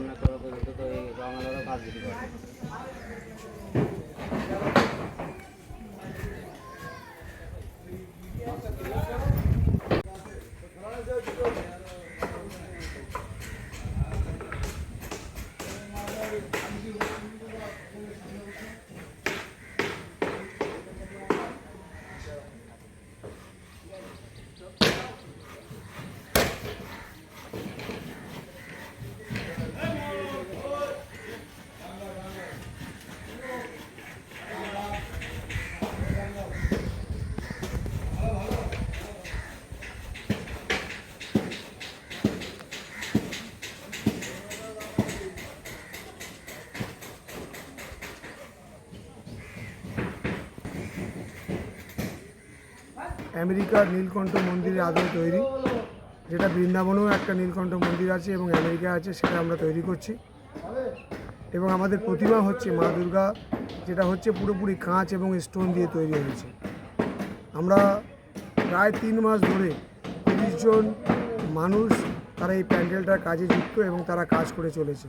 রান্না করার পর্যন্ত তো এই রঙালারও কাজ দিতে পারে। আমেরিকার নীলকণ্ঠ মন্দিরের আদলে তৈরি, যেটা বৃন্দাবনেও একটা নীলকণ্ঠ মন্দির আছে এবং আমেরিকা আছে, সেটা আমরা তৈরি করছি। এবং আমাদের প্রতিমা হচ্ছে মা দুর্গা, যেটা হচ্ছে পুরোপুরি কাঁচ এবং স্টোন দিয়ে তৈরি হয়েছে। আমরা প্রায় 3 মাস ধরে 30 জন মানুষ তারা এই প্যান্ডেলটার কাজে যুক্ত এবং তারা কাজ করে চলেছে।